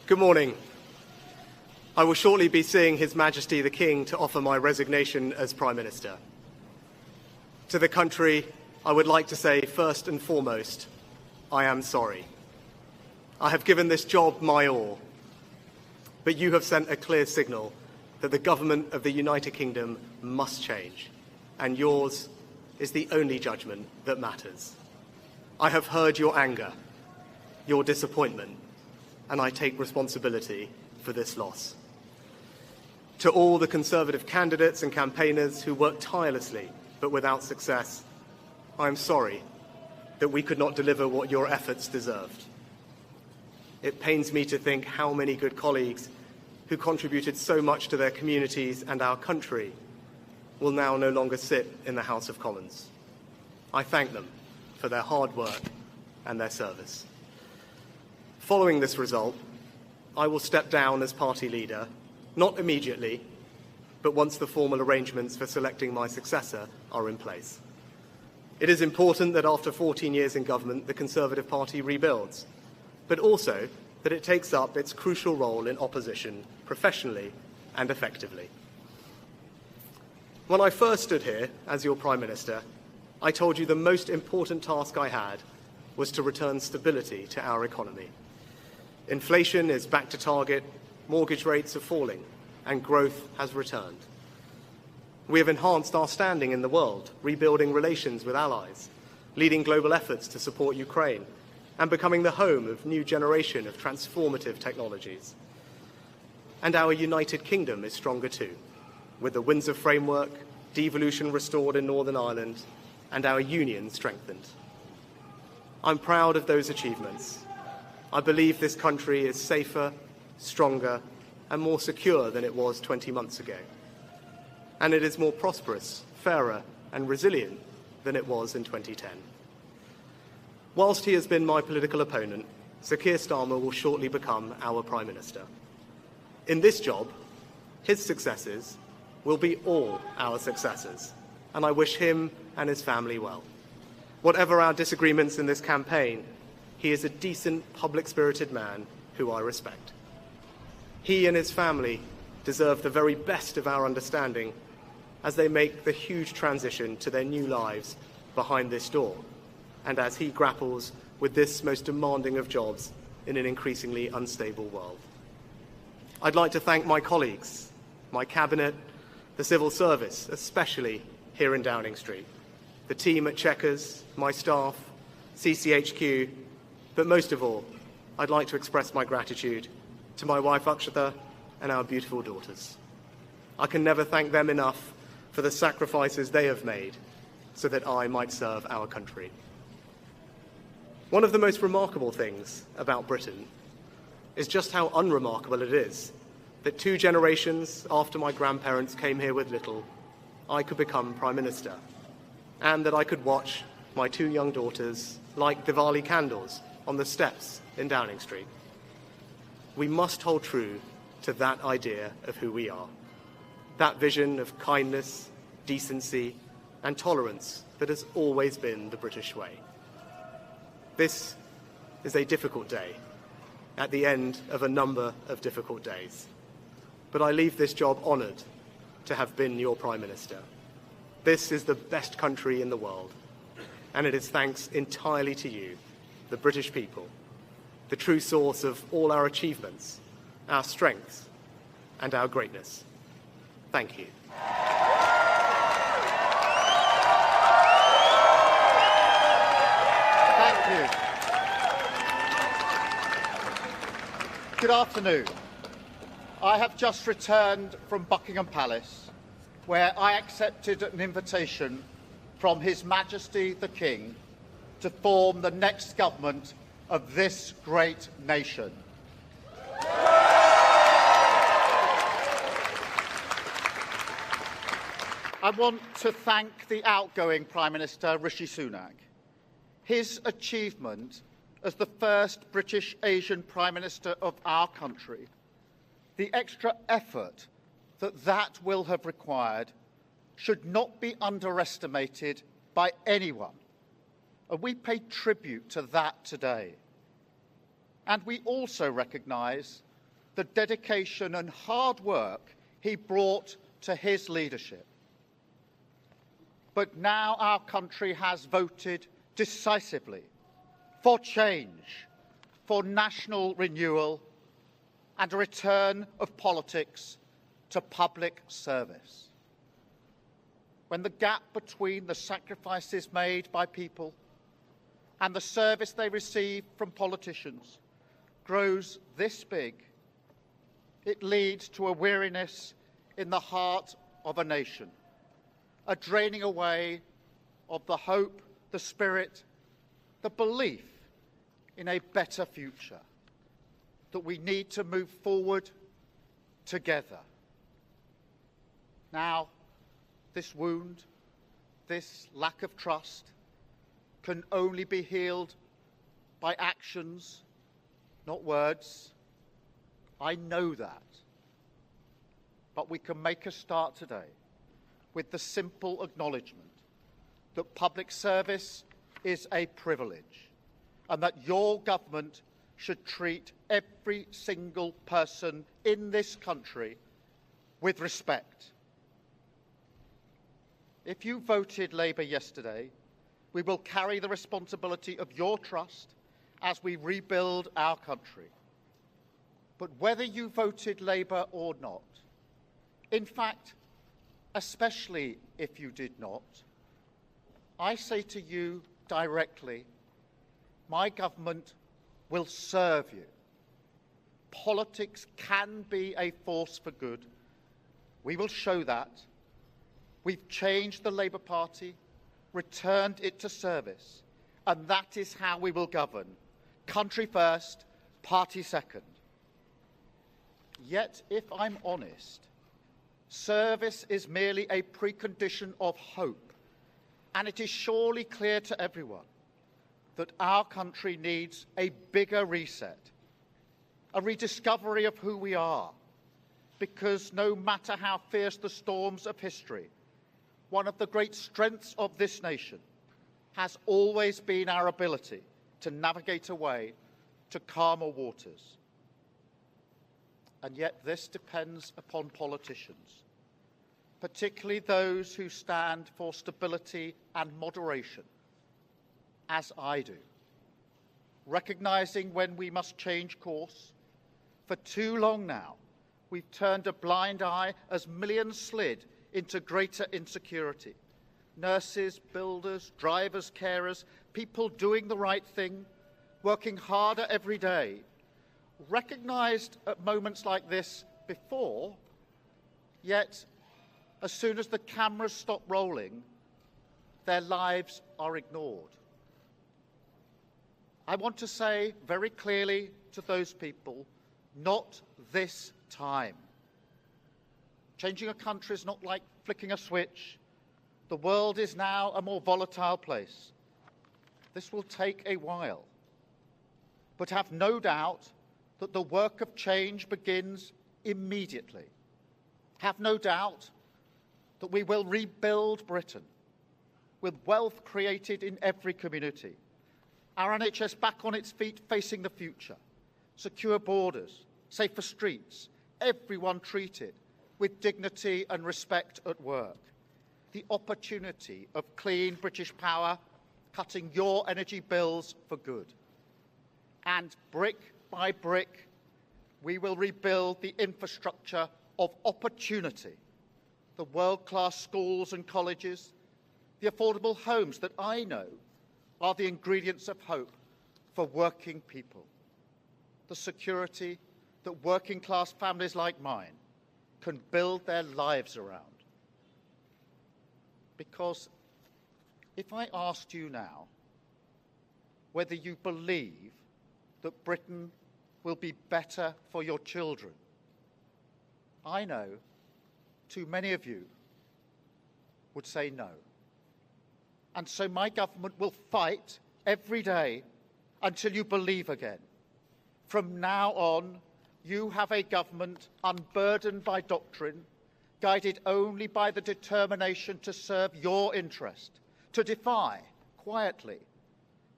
Good morning. I will shortly be seeing His Majesty the King to offer my resignation as Prime Minister. To the country, I would like to say first and foremost, I am sorry. I have given this job my all, but you have sent a clear signal that the government of the United Kingdom must change, and yours is the only judgment that matters. I have heard your anger, your disappointment, and I take responsibility for this loss. To all the Conservative candidates and campaigners who worked tirelessly but without success, I am sorry that we could not deliver what your efforts deserved. It pains me to think how many good colleagues who contributed so much to their communities and our country will now no longer sit in the House of Commons. I thank them for their hard work and their service. Following this result, I will step down as party leader, not immediately, but once the formal arrangements for selecting my successor are in place. It is important that after 14 years in government, the Conservative Party rebuilds, but also that it takes up its crucial role in opposition professionally and effectively. When I first stood here as your Prime Minister, I told you the most important task I had was to return stability to our economy. Inflation is back to target, mortgage rates are falling, and growth has returned. We have enhanced our standing in the world, rebuilding relations with allies, leading global efforts to support Ukraine, and becoming the home of a new generation of transformative technologies. And our United Kingdom is stronger too, with the Windsor Framework, devolution restored in Northern Ireland, and our union strengthened. I'm proud of those achievements. I believe this country is safer, stronger, and more secure than it was 20 months ago. And it is more prosperous, fairer, and resilient than it was in 2010. Whilst he has been my political opponent, Sir Keir Starmer will shortly become our Prime Minister. In this job, his successes will be all our successors, and I wish him and his family well. Whatever our disagreements in this campaign, he is a decent, public-spirited man who I respect. He and his family deserve the very best of our understanding as they make the huge transition to their new lives behind this door, and as he grapples with this most demanding of jobs in an increasingly unstable world. I'd like to thank my colleagues, my cabinet, the civil service, especially here in Downing Street, the team at Chequers, my staff, CCHQ, but most of all, I'd like to express my gratitude to my wife Akshata and our beautiful daughters. I can never thank them enough for the sacrifices they have made so that I might serve our country. One of the most remarkable things about Britain is just how unremarkable it is that 2 generations after my grandparents came here with little, I could become Prime Minister, and that I could watch my 2 young daughters light Diwali candles on the steps in Downing Street. We must hold true to that idea of who we are, that vision of kindness, decency, and tolerance that has always been the British way. This is a difficult day, at the end of a number of difficult days. But I leave this job honoured to have been your Prime Minister. This is the best country in the world, and it is thanks entirely to you, the British people, the true source of all our achievements, our strengths, and our greatness. Thank you. Thank you. Good afternoon. I have just returned from Buckingham Palace, where I accepted an invitation from His Majesty the King to form the next government of this great nation. I want to thank the outgoing Prime Minister, Rishi Sunak. His achievement as the first British Asian Prime Minister of our country, the extra effort that will have required, should not be underestimated by anyone. And we pay tribute to that today. And we also recognise the dedication and hard work he brought to his leadership. But now our country has voted decisively for change, for national renewal, and a return of politics to public service. When the gap between the sacrifices made by people and the service they receive from politicians grows this big, it leads to a weariness in the heart of a nation, a draining away of the hope, the spirit, the belief in a better future, that we need to move forward together. Now, this wound, this lack of trust, can only be healed by actions, not words. I know that. But we can make a start today with the simple acknowledgement that public service is a privilege and that your government should treat every single person in this country with respect. If you voted Labour yesterday, we will carry the responsibility of your trust as we rebuild our country. But whether you voted Labour or not, in fact, especially if you did not, I say to you directly, my government will serve you. Politics can be a force for good. We will show that. We've changed the Labour Party, returned it to service, and that is how we will govern. Country first, party second. Yet, if I'm honest, service is merely a precondition of hope, and it is surely clear to everyone that our country needs a bigger reset, a rediscovery of who we are, because no matter how fierce the storms of history, one of the great strengths of this nation has always been our ability to navigate a way to calmer waters. And yet this depends upon politicians, particularly those who stand for stability and moderation, as I do, recognising when we must change course. For too long now, we've turned a blind eye as millions slid into greater insecurity. Nurses, builders, drivers, carers, people doing the right thing, working harder every day, recognised at moments like this before, yet as soon as the cameras stop rolling, their lives are ignored. I want to say very clearly to those people, not this time. Changing a country is not like flicking a switch. The world is now a more volatile place. This will take a while. But have no doubt that the work of change begins immediately. Have no doubt that we will rebuild Britain with wealth created in every community, our NHS back on its feet facing the future, secure borders, safer streets, everyone treated with dignity and respect at work, the opportunity of clean British power cutting your energy bills for good. And brick by brick, we will rebuild the infrastructure of opportunity, the world-class schools and colleges, the affordable homes that I know are the ingredients of hope for working people, the security that working-class families like mine can build their lives around. Because if I asked you now whether you believe that Britain will be better for your children, I know too many of you would say no. And so my government will fight every day until you believe again. From now on, you have a government unburdened by doctrine, guided only by the determination to serve your interest, to defy, quietly,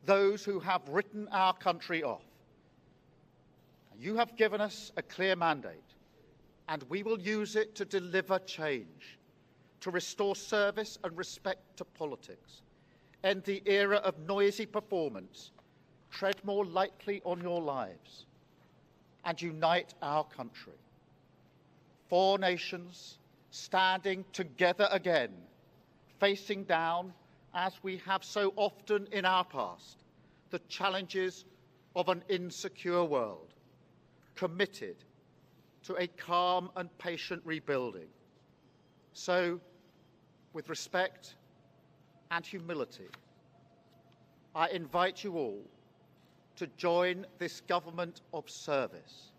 those who have written our country off. You have given us a clear mandate, and we will use it to deliver change, to restore service and respect to politics, end the era of noisy performance, tread more lightly on your lives, and unite our country. 4 nations standing together again, facing down, as we have so often in our past, the challenges of an insecure world, committed to a calm and patient rebuilding. So, with respect and humility, I invite you all to join this government of service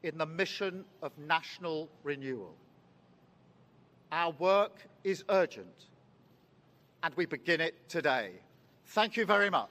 in the mission of national renewal. Our work is urgent, and we begin it today. Thank you very much.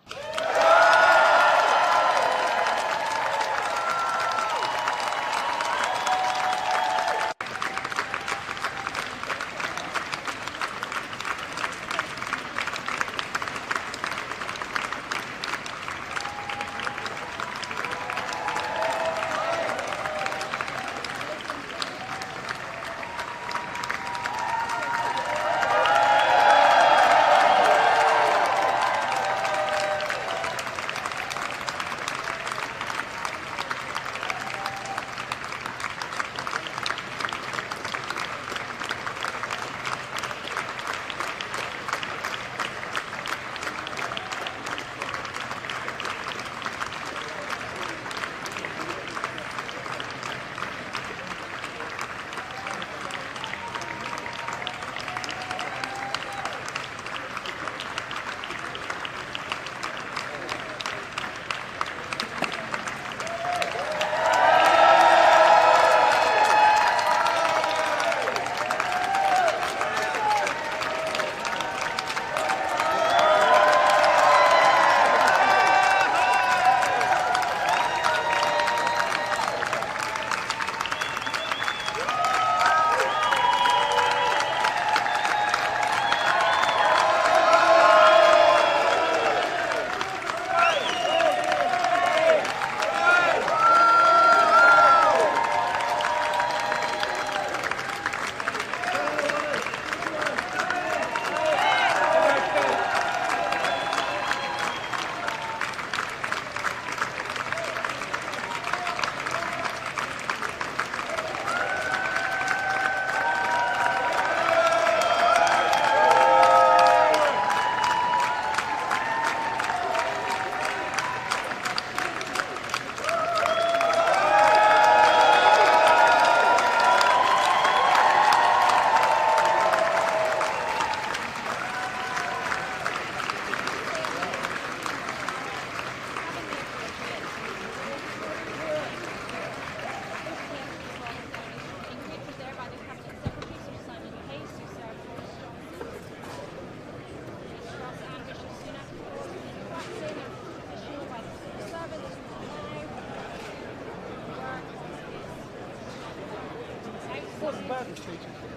Wasn't bad this teaching.